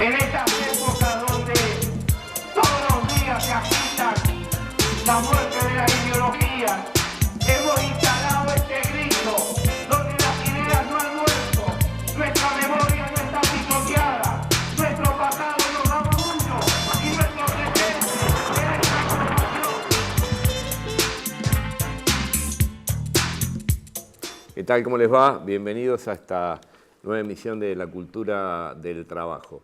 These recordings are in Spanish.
En estas épocas donde todos los días se agitan la muerte de la ideología, hemos instalado este grito donde las ideas no han muerto, nuestra memoria no está pisoteada, nuestro pasado nos da orgullo y nuestro presente es esta información. ¿Qué tal? ¿Cómo les va? Bienvenidos a esta nueva emisión de La Cultura del Trabajo.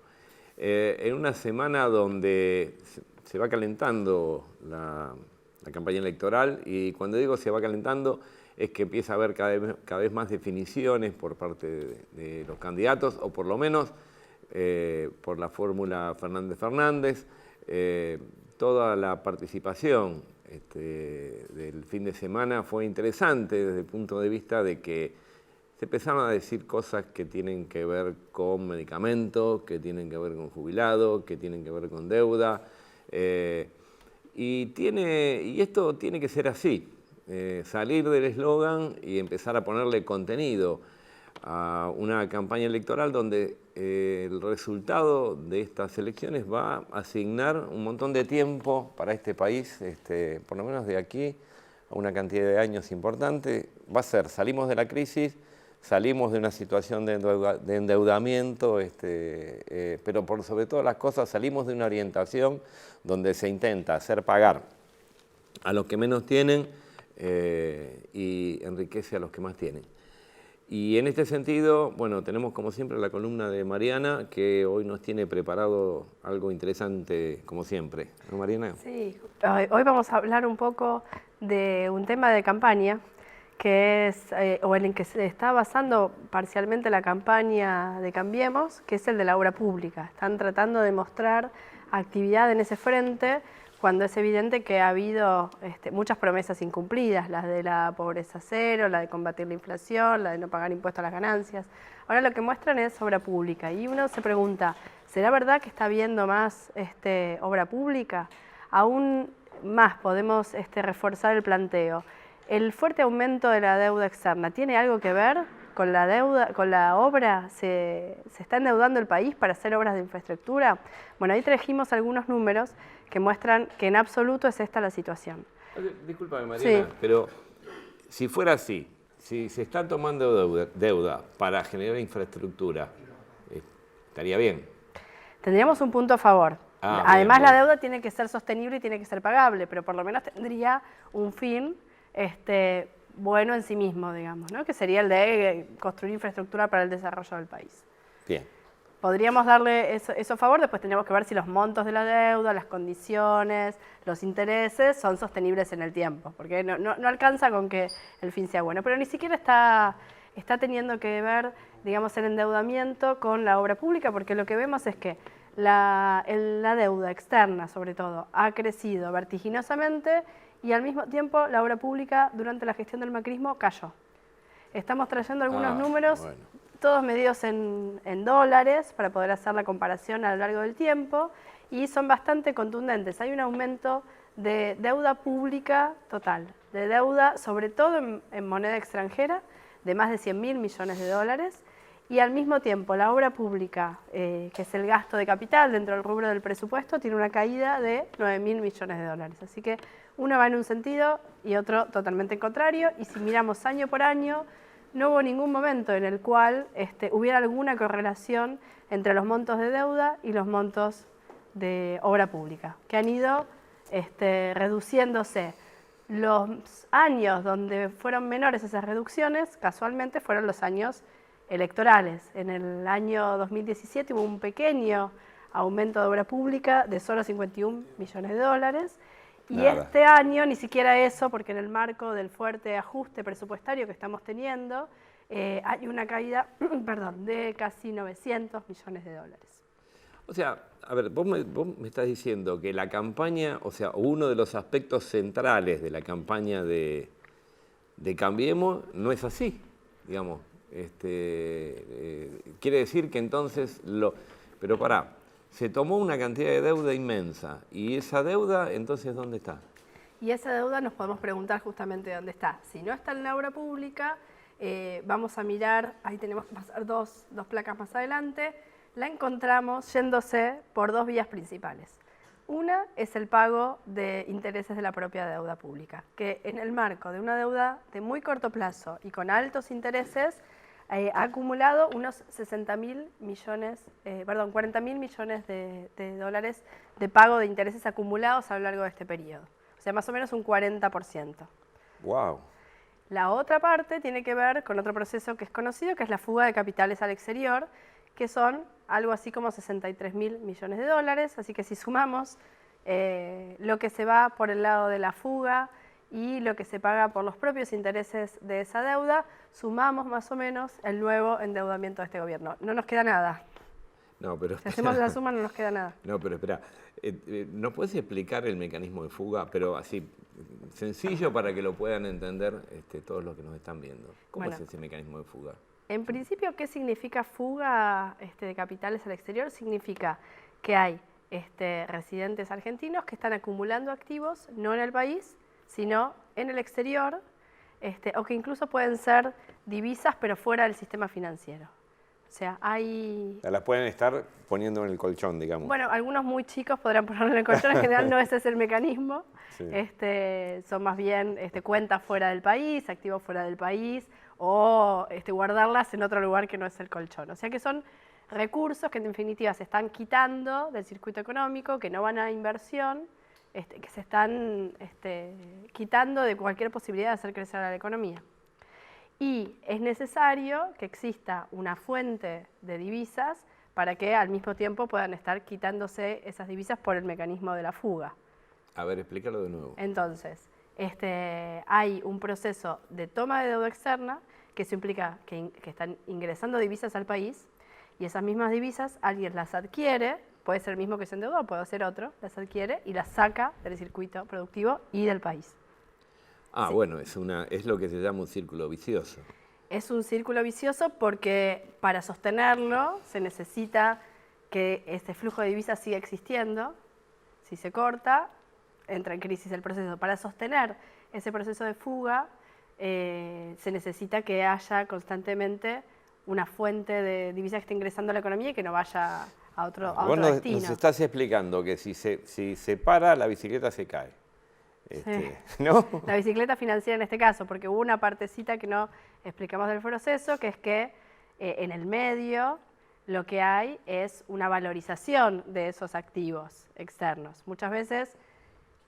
En una semana donde se va calentando la campaña electoral, y cuando digo se va calentando es que empieza a haber cada vez más definiciones por parte de los candidatos, o por lo menos por la fórmula Fernández-Fernández. Toda la participación del fin de semana fue interesante desde el punto de vista de que se empezaron a decir cosas que tienen que ver con medicamentos, que tienen que ver con jubilados, que tienen que ver con deuda. Y esto tiene que ser así, salir del eslogan y empezar a ponerle contenido a una campaña electoral donde el resultado de estas elecciones va a asignar un montón de tiempo para este país, por lo menos de aquí a una cantidad de años importante. Va a ser, salimos de la crisis, salimos de una situación de endeudamiento, pero por sobre todas las cosas salimos de una orientación donde se intenta hacer pagar a los que menos tienen y enriquece a los que más tienen. Y en este sentido, bueno, tenemos como siempre la columna de Mariana, que hoy nos tiene preparado algo interesante como siempre. ¿No, Mariana? Sí, hoy vamos a hablar un poco de un tema de campaña, que es, o en el que se está basando parcialmente la campaña de Cambiemos, que es el de la obra pública. Están tratando de mostrar actividad en ese frente cuando es evidente que ha habido muchas promesas incumplidas, las de la pobreza cero, la de combatir la inflación, la de no pagar impuestos a las ganancias. Ahora lo que muestran es obra pública y uno se pregunta, ¿será verdad que está habiendo más obra pública? Aún más podemos reforzar el planteo. ¿El fuerte aumento de la deuda externa tiene algo que ver con la deuda, con la obra? ¿Se está endeudando el país para hacer obras de infraestructura? Bueno, ahí trajimos algunos números que muestran que en absoluto es esta la situación. Discúlpame, Mariana, sí, pero si fuera así, si se está tomando deuda para generar infraestructura, estaría bien. Tendríamos un punto a favor. Además, bien. La deuda tiene que ser sostenible y tiene que ser pagable, pero por lo menos tendría un fin bueno en sí mismo, digamos, ¿no? Que sería el de construir infraestructura para el desarrollo del país. Bien. Podríamos darle eso a favor, después tendríamos que ver si los montos de la deuda, las condiciones, los intereses son sostenibles en el tiempo, porque no alcanza con que el fin sea bueno, pero ni siquiera está teniendo que ver, digamos, el endeudamiento con la obra pública, porque lo que vemos es que la deuda externa, sobre todo, ha crecido vertiginosamente y al mismo tiempo la obra pública durante la gestión del macrismo cayó. Estamos trayendo algunos números, bueno, todos medidos en dólares para poder hacer la comparación a lo largo del tiempo y son bastante contundentes. Hay un aumento de deuda pública total, de deuda sobre todo en moneda extranjera de más de 100.000 millones de dólares y al mismo tiempo la obra pública, que es el gasto de capital dentro del rubro del presupuesto, tiene una caída de 9.000 millones de dólares. Así que uno va en un sentido y otro totalmente en contrario, y si miramos año por año, no hubo ningún momento en el cual hubiera alguna correlación entre los montos de deuda y los montos de obra pública, que han ido reduciéndose. Los años donde fueron menores esas reducciones, casualmente fueron los años electorales. En el año 2017 hubo un pequeño aumento de obra pública de solo 51 millones de dólares, y nada. Este año ni siquiera eso, porque en el marco del fuerte ajuste presupuestario que estamos teniendo, hay una caída de casi 900 millones de dólares. O sea, a ver, vos me estás diciendo que la campaña, o sea, uno de los aspectos centrales de la campaña de Cambiemos no es así, digamos. Quiere decir que entonces, pero pará, se tomó una cantidad de deuda inmensa, y esa deuda, entonces, ¿dónde está? Y esa deuda nos podemos preguntar justamente dónde está. Si no está en la obra pública, vamos a mirar, ahí tenemos que pasar dos placas más adelante, La encontramos yéndose por dos vías principales. Una es el pago de intereses de la propia deuda pública, que en el marco de una deuda de muy corto plazo y con altos intereses ha acumulado unos 40.000 millones de dólares de pago de intereses acumulados a lo largo de este periodo. O sea, más o menos un 40%. ¡Wow! La otra parte tiene que ver con otro proceso que es conocido, que es la fuga de capitales al exterior, que son algo así como 63.000 millones de dólares. Así que si sumamos lo que se va por el lado de la fuga y lo que se paga por los propios intereses de esa deuda, sumamos más o menos el nuevo endeudamiento de este gobierno. No nos queda nada. No, pero Si hacemos la suma no nos queda nada. No, pero espera, ¿nos puedes explicar el mecanismo de fuga, pero así sencillo para que lo puedan entender todos los que nos están viendo? ¿Cómo es ese mecanismo de fuga? En principio, ¿qué significa fuga de capitales al exterior? Significa que hay residentes argentinos que están acumulando activos, no en el país, sino en el exterior, o que incluso pueden ser divisas, pero fuera del sistema financiero. O sea, hay... Las pueden estar poniendo en el colchón, digamos. Bueno, algunos muy chicos podrán ponerlo en el colchón, en general no ese es el mecanismo. Sí. Son más bien cuentas fuera del país, activos fuera del país, o guardarlas en otro lugar que no es el colchón. O sea que son recursos que en definitiva se están quitando del circuito económico, que no van a inversión, que se están quitando de cualquier posibilidad de hacer crecer a la economía. Y es necesario que exista una fuente de divisas para que al mismo tiempo puedan estar quitándose esas divisas por el mecanismo de la fuga. A ver, explícalo de nuevo. Entonces, hay un proceso de toma de deuda externa, que eso implica que están ingresando divisas al país, y esas mismas divisas alguien las adquiere, puede ser el mismo que se endeudó, puede ser otro, las adquiere y las saca del circuito productivo y del país. Ah, sí. Bueno, es lo que se llama un círculo vicioso. Es un círculo vicioso porque para sostenerlo se necesita que este flujo de divisas siga existiendo. Si se corta, entra en crisis el proceso. Para sostener ese proceso de fuga se necesita que haya constantemente una fuente de divisas que esté ingresando a la economía y que no vaya a otro destino. Nos estás explicando que si se para, la bicicleta se cae. Sí. ¿No? La bicicleta financiera en este caso, porque hubo una partecita que no explicamos del proceso, que es que en el medio lo que hay es una valorización de esos activos externos. Muchas veces,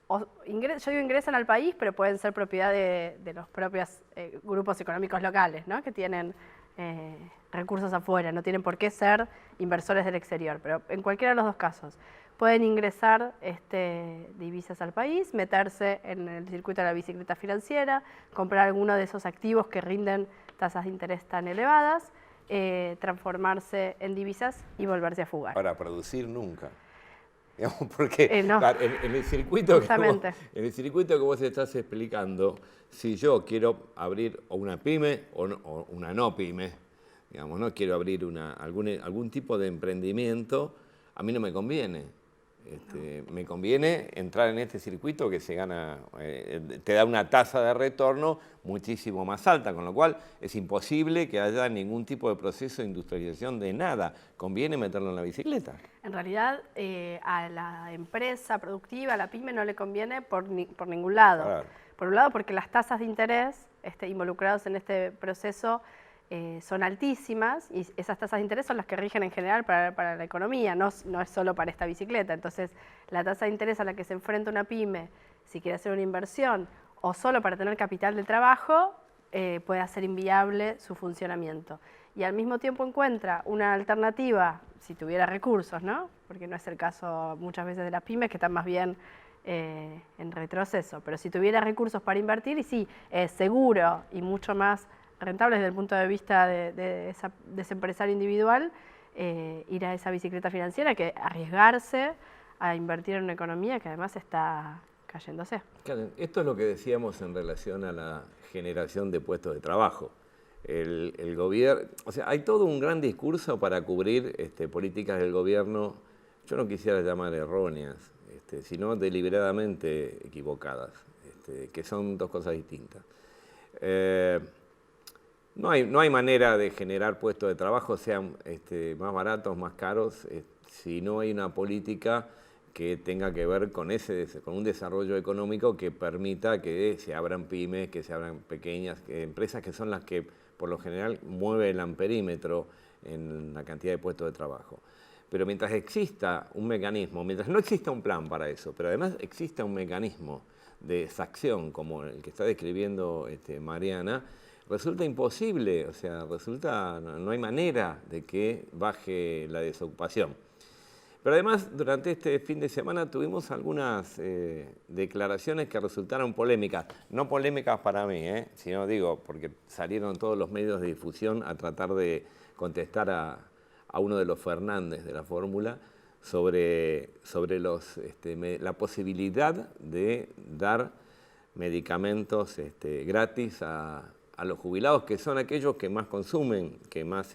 yo digo ingresan al país, pero pueden ser propiedad de los propios grupos económicos locales, ¿no? Que tienen recursos afuera, no tienen por qué ser inversores del exterior, pero en cualquiera de los dos casos pueden ingresar divisas al país, meterse en el circuito de la bicicleta financiera, comprar alguno de esos activos que rinden tasas de interés tan elevadas, transformarse en divisas y volverse a fugar. Para producir nunca. Porque no. Claro, en el circuito que vos estás explicando, si yo quiero abrir una pyme o una no pyme, digamos, no quiero abrir algún tipo de emprendimiento, a mí no me conviene. Me conviene entrar en este circuito que se gana, te da una tasa de retorno muchísimo más alta, con lo cual es imposible que haya ningún tipo de proceso de industrialización de nada. Conviene meterlo en la bicicleta. En realidad, a la empresa productiva, a la pyme, no le conviene por ningún lado. Claro. Por un lado, porque las tasas de interés involucradas en este proceso son altísimas y esas tasas de interés son las que rigen en general para la economía, no es solo para esta bicicleta. Entonces, la tasa de interés a la que se enfrenta una pyme, si quiere hacer una inversión o solo para tener capital de trabajo, puede hacer inviable su funcionamiento. Y al mismo tiempo encuentra una alternativa, si tuviera recursos, ¿no? Porque no es el caso muchas veces de las pymes, que están más bien en retroceso. Pero si tuviera recursos para invertir, y sí, es seguro y mucho más rentable desde el punto de vista de ese empresario individual, ir a esa bicicleta financiera que arriesgarse a invertir en una economía que además está cayéndose. Claro, esto es lo que decíamos en relación a la generación de puestos de trabajo. El gobierno, o sea, hay todo un gran discurso para cubrir políticas del gobierno, yo no quisiera llamar erróneas, sino deliberadamente equivocadas, que son dos cosas distintas. No hay manera de generar puestos de trabajo, sean más baratos, más caros, si no hay una política que tenga que ver con un desarrollo económico que permita que se abran pymes, que se abran pequeñas empresas, que son las que por lo general mueven el amperímetro en la cantidad de puestos de trabajo. Pero mientras exista un mecanismo, mientras no exista un plan para eso, pero además exista un mecanismo de exacción como el que está describiendo Mariana, resulta imposible, o sea, no hay manera de que baje la desocupación. Pero además, durante este fin de semana tuvimos algunas declaraciones que resultaron polémicas. No polémicas para mí, sino digo, porque salieron todos los medios de difusión a tratar de contestar a uno de los Fernández de la fórmula sobre la posibilidad de dar medicamentos gratis a los jubilados, que son aquellos que más consumen, que más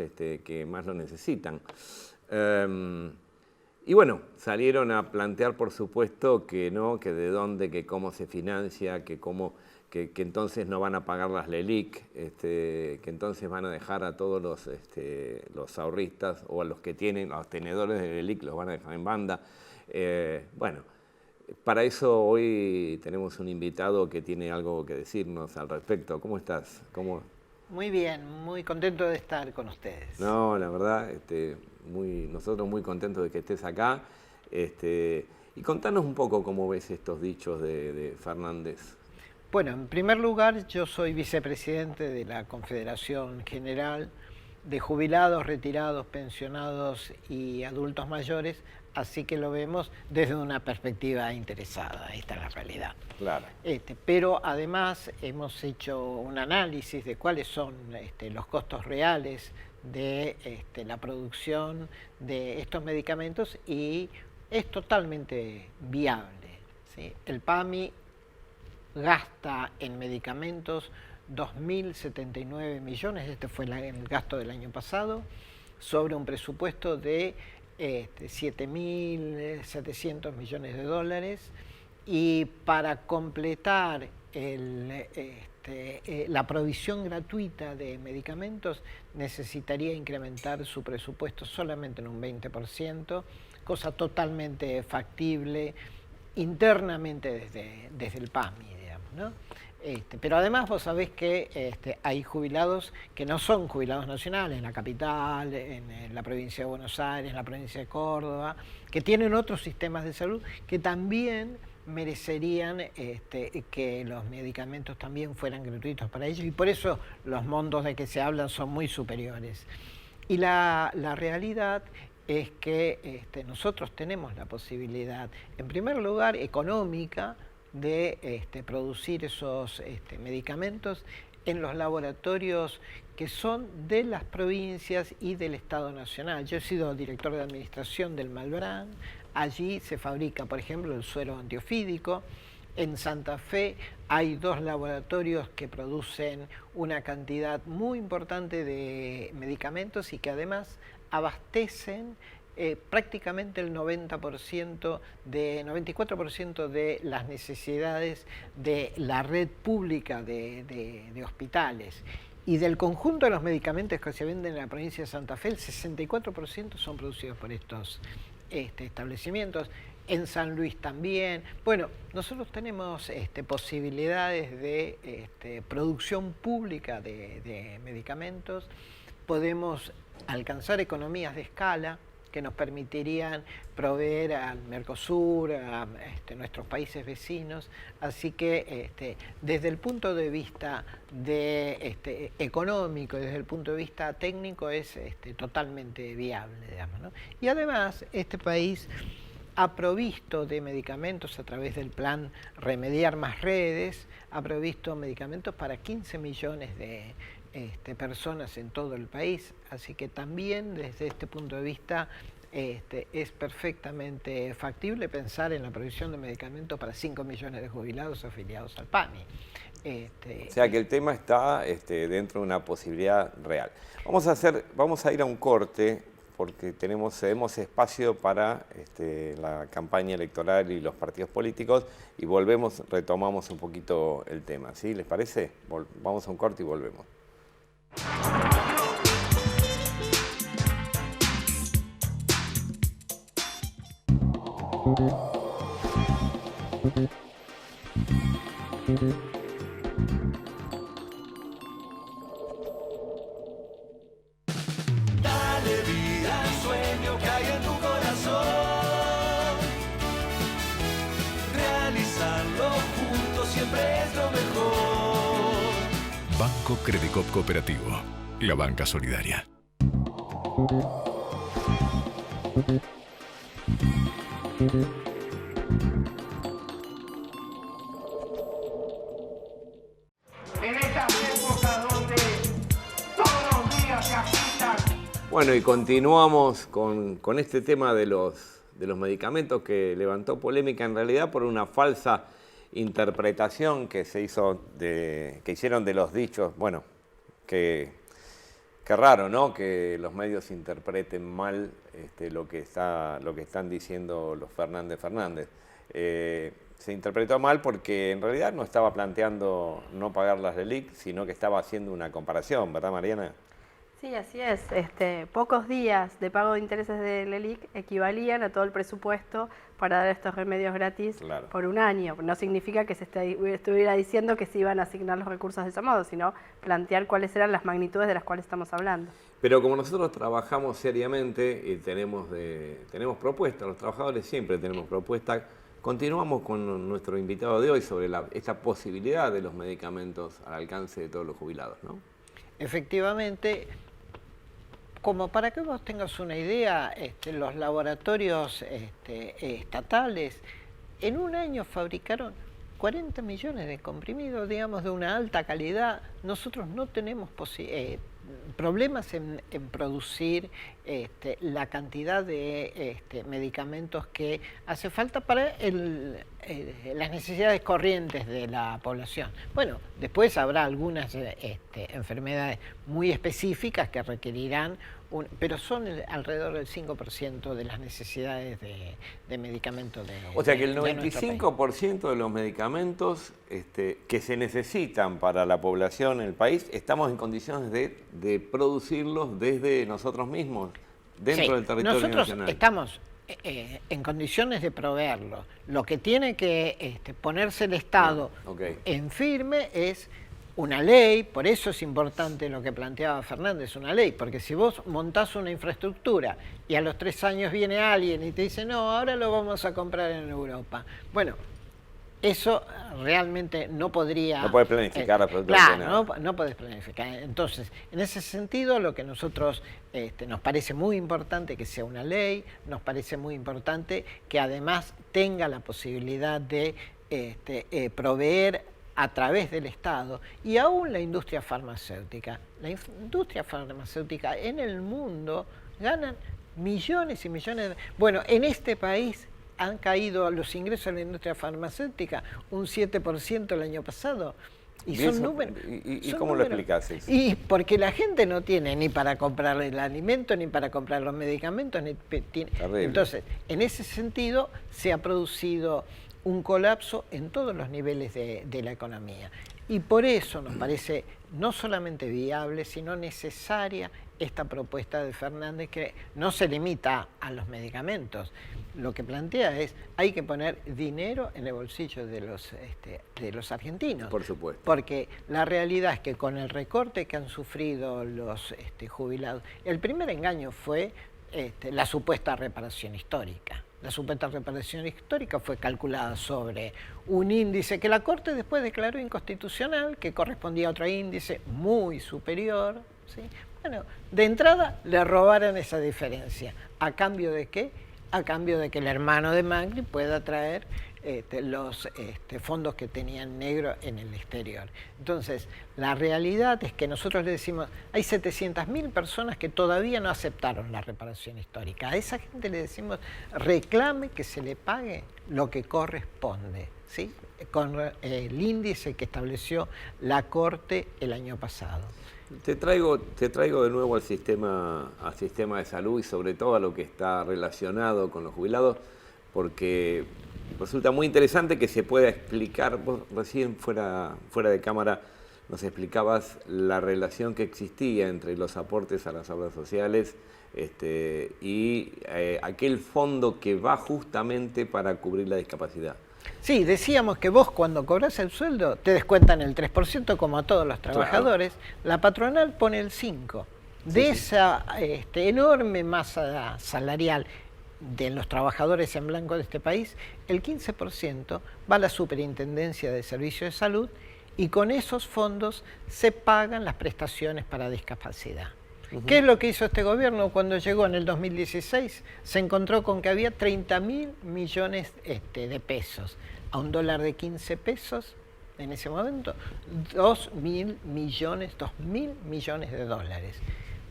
lo necesitan. Y bueno, salieron a plantear, por supuesto, que no, que de dónde, que cómo se financia, que entonces no van a pagar las LELIC, que entonces van a dejar a todos los ahorristas o a los que tienen, a los tenedores de LELIC, los van a dejar en banda. Bueno, para eso hoy tenemos un invitado que tiene algo que decirnos al respecto. ¿Cómo estás? Muy bien, muy contento de estar con ustedes. No, la verdad, nosotros muy contentos de que estés acá. Y contanos un poco cómo ves estos dichos de Fernández. Bueno, en primer lugar, yo soy vicepresidente de la Confederación General de Jubilados, Retirados, Pensionados y Adultos Mayores, así que lo vemos desde una perspectiva interesada, esta es la realidad. Claro. Pero además hemos hecho un análisis de cuáles son los costos reales de la producción de estos medicamentos y es totalmente viable, ¿sí? El PAMI gasta en medicamentos 2.079 millones, este fue el gasto del año pasado, sobre un presupuesto de 7.700 millones de dólares, y para completar la provisión gratuita de medicamentos necesitaría incrementar su presupuesto solamente en un 20%, cosa totalmente factible internamente desde el PAMI, digamos, ¿no? Pero además vos sabés que hay jubilados que no son jubilados nacionales, en la capital, en la provincia de Buenos Aires, en la provincia de Córdoba, que tienen otros sistemas de salud que también merecerían que los medicamentos también fueran gratuitos para ellos, y por eso los montos de que se hablan son muy superiores. Y la realidad es que nosotros tenemos la posibilidad, en primer lugar, económica, de producir esos medicamentos en los laboratorios que son de las provincias y del Estado Nacional. Yo he sido director de administración del Malbrán, allí se fabrica, por ejemplo, el suero antiofídico. En Santa Fe hay 2 laboratorios que producen una cantidad muy importante de medicamentos y que además abastecen prácticamente el 94% de las necesidades de la red pública de hospitales. Y del conjunto de los medicamentos que se venden en la provincia de Santa Fe, el 64% son producidos por estos establecimientos. En San Luis también. Bueno, nosotros tenemos posibilidades de producción pública de medicamentos. Podemos alcanzar economías de escala que nos permitirían proveer al Mercosur, a nuestros países vecinos. Así que desde el punto de vista económico y desde el punto de vista técnico es totalmente viable, digamos, ¿no? Y además este país ha provisto de medicamentos a través del plan Remediar Más Redes, ha provisto medicamentos para 15 millones de personas en todo el país, así que también desde este punto de vista es perfectamente factible pensar en la provisión de medicamentos para 5 millones de jubilados afiliados al PAMI. O sea que el tema está dentro de una posibilidad real. Vamos a ir a un corte porque cedemos espacio para la campaña electoral y los partidos políticos y retomamos un poquito el tema, ¿sí? ¿Les parece? Vamos a un corte y volvemos. Dale vida al sueño que hay en tu corazón. Realizarlo juntos siempre es lo mejor. Banco Credicop Cooperativo, la banca solidaria. En estas épocas donde todos los días se agitan. Bueno, y continuamos con este tema de los medicamentos que levantó polémica en realidad por una falsa interpretación que se hizo que hicieron de los dichos. Bueno, qué raro, ¿no? Que los medios interpreten mal lo que están diciendo los Fernández. Se interpretó mal porque en realidad no estaba planteando no pagar las LELIQ, sino que estaba haciendo una comparación, ¿verdad, Mariana? Sí, así es. Pocos días de pago de intereses de LELIQ equivalían a todo el presupuesto para dar estos remedios gratis por un año. No significa que se estuviera diciendo que se iban a asignar los recursos de ese modo, sino plantear cuáles eran las magnitudes de las cuales estamos hablando. Pero como nosotros trabajamos seriamente y tenemos propuestas, los trabajadores siempre tenemos propuestas, continuamos con nuestro invitado de hoy sobre esta posibilidad de los medicamentos al alcance de todos los jubilados, ¿no? Efectivamente, como para que vos tengas una idea, los laboratorios estatales en un año fabricaron 40 millones de comprimidos, digamos, de una alta calidad. Nosotros no tenemos problemas en producir la cantidad de medicamentos que hace falta para las necesidades corrientes de la población. Bueno, después habrá algunas enfermedades muy específicas que requerirán, pero son alrededor del 5% de las necesidades de medicamentos O sea que el 95% de los medicamentos que se necesitan para la población en el país, estamos en condiciones de producirlos desde nosotros mismos, dentro del territorio nacional. Nosotros estamos en condiciones de proveerlo. Lo que tiene que ponerse el Estado en firme es una ley. Por eso es importante lo que planteaba Fernández, una ley, porque si vos montás una infraestructura y a los 3 años viene alguien y te dice, no, ahora lo vamos a comprar en Europa. Bueno, eso realmente no podría... No podés planificar absolutamente nada. No podés planificar. Entonces, en ese sentido, lo que nosotros nos parece muy importante que sea una ley, nos parece muy importante que además tenga la posibilidad de proveer a través del Estado y aún la industria farmacéutica. La industria farmacéutica en el mundo ganan millones y millones de... Bueno, en este país han caído los ingresos de la industria farmacéutica un 7% el año pasado. Y son números. ¿Y cómo lo explicás eso? Y porque la gente no tiene ni para comprar el alimento, ni para comprar los medicamentos. Entonces, en ese sentido, se ha producido un colapso en todos los niveles de la economía. Y por eso nos parece no solamente viable, sino necesaria esta propuesta de Fernández, que no se limita a los medicamentos. Lo que plantea es, hay que poner dinero en el bolsillo de los argentinos. Por supuesto. Porque la realidad es que con el recorte que han sufrido los jubilados, el primer engaño fue la supuesta reparación histórica. La supuesta reparación histórica fue calculada sobre un índice que la Corte después declaró inconstitucional, que correspondía a otro índice muy superior, ¿sí? Bueno, de entrada le robaron esa diferencia. ¿A cambio de qué? A cambio de que el hermano de Macri pueda traer los fondos que tenían negro en el exterior. Entonces, la realidad es que nosotros le decimos, hay 700.000 personas que todavía no aceptaron la reparación histórica. A esa gente le decimos, reclame que se le pague lo que corresponde, ¿sí? Con el índice que estableció la Corte el año pasado. Te traigo de nuevo al sistema de salud y sobre todo a lo que está relacionado con los jubilados, porque resulta muy interesante que se pueda explicar, vos recién fuera de cámara nos explicabas la relación que existía entre los aportes a las obras sociales y aquel fondo que va justamente para cubrir la discapacidad. Sí, decíamos que vos cuando cobras el sueldo te descuentan el 3% como a todos los trabajadores, claro. La patronal pone el 5%. De esa enorme masa salarial de los trabajadores en blanco de este país, el 15% va a la Superintendencia de Servicios de Salud y con esos fondos se pagan las prestaciones para discapacidad. ¿Qué es lo que hizo este gobierno cuando llegó en el 2016? Se encontró con que había 30.000 millones de pesos. A un dólar de 15 pesos, en ese momento, 2.000 millones de dólares.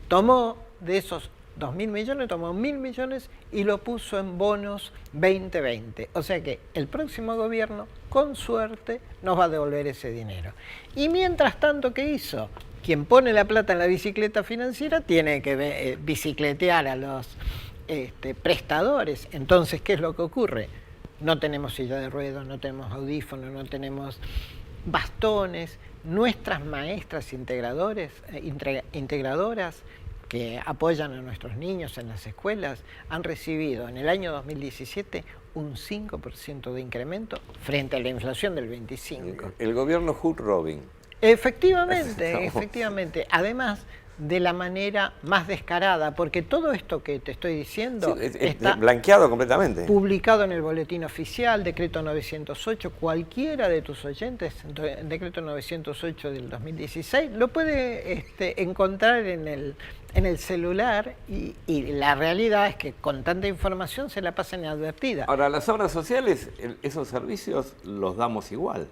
Tomó de esos 2.000 millones, tomó 1.000 millones y lo puso en bonos 2020. O sea que el próximo gobierno, con suerte, nos va a devolver ese dinero. Y mientras tanto, ¿qué hizo? Quien pone la plata en la bicicleta financiera tiene que bicicletear a los prestadores. Entonces, ¿qué es lo que ocurre? No tenemos silla de ruedas, no tenemos audífonos, no tenemos bastones. Nuestras maestras integradoras que apoyan a nuestros niños en las escuelas han recibido en el año 2017 un 5% de incremento frente a la inflación del 25%. El gobierno Hood Robin. Efectivamente, efectivamente. Además, de la manera más descarada, porque todo esto que te estoy diciendo está blanqueado completamente. Publicado en el Boletín Oficial, Decreto 908, cualquiera de tus oyentes, Decreto 908 del 2016, lo puede encontrar en el celular y la realidad es que con tanta información se la pasa inadvertida. Ahora, las obras sociales, esos servicios los damos igual.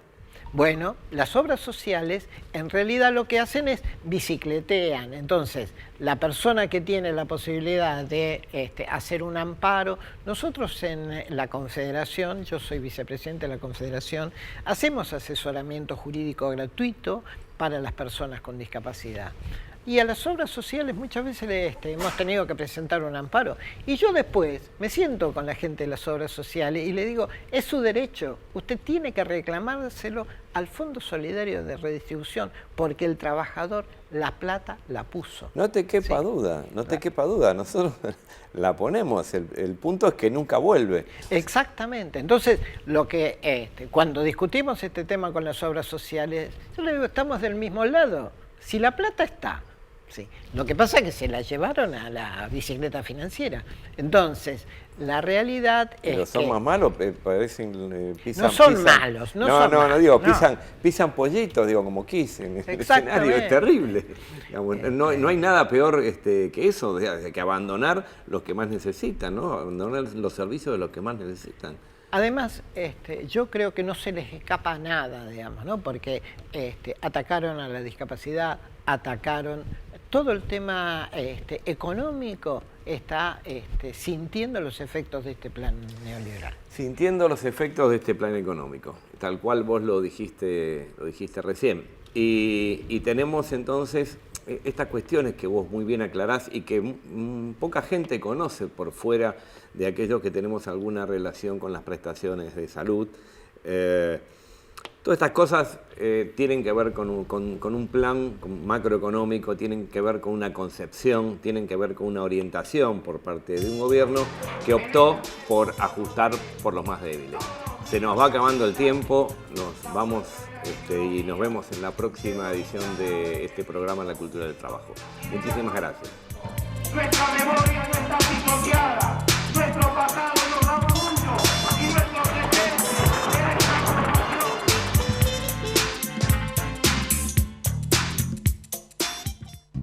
Bueno, las obras sociales en realidad lo que hacen es bicicletean. Entonces, la persona que tiene la posibilidad de hacer un amparo, nosotros en la Confederación, yo soy vicepresidente de la Confederación, hacemos asesoramiento jurídico gratuito para las personas con discapacidad. Y a las obras sociales muchas veces hemos tenido que presentar un amparo. Y yo después me siento con la gente de las obras sociales y le digo, es su derecho, usted tiene que reclamárselo al Fondo Solidario de Redistribución, porque el trabajador la plata la puso. No te quepa duda, no te quepa duda, nosotros la ponemos, el punto es que nunca vuelve. Exactamente, entonces lo que cuando discutimos este tema con las obras sociales, yo le digo, estamos del mismo lado, si la plata está. Sí. Lo que pasa es que se la llevaron a la bicicleta financiera. Entonces, la realidad es Pero son que más malos, parecen... no son malos. No, digo, pisan pollitos, digo, como Kiss en el escenario, es terrible. Digamos, no hay nada peor que eso, que abandonar los que más necesitan, ¿no? Abandonar los servicios de los que más necesitan. Además, yo creo que no se les escapa nada, digamos, ¿no? Porque atacaron a la discapacidad, atacaron todo el tema económico, está sintiendo los efectos de este plan neoliberal. Sintiendo los efectos de este plan económico, tal cual vos lo dijiste recién. Y tenemos entonces estas cuestiones que vos muy bien aclarás y que poca gente conoce por fuera de aquellos que tenemos alguna relación con las prestaciones de salud. Todas estas cosas tienen que ver con un plan macroeconómico, tienen que ver con una concepción, tienen que ver con una orientación por parte de un gobierno que optó por ajustar por los más débiles. Se nos va acabando el tiempo, nos vamos y nos vemos en la próxima edición de este programa La Cultura del Trabajo. Muchísimas gracias.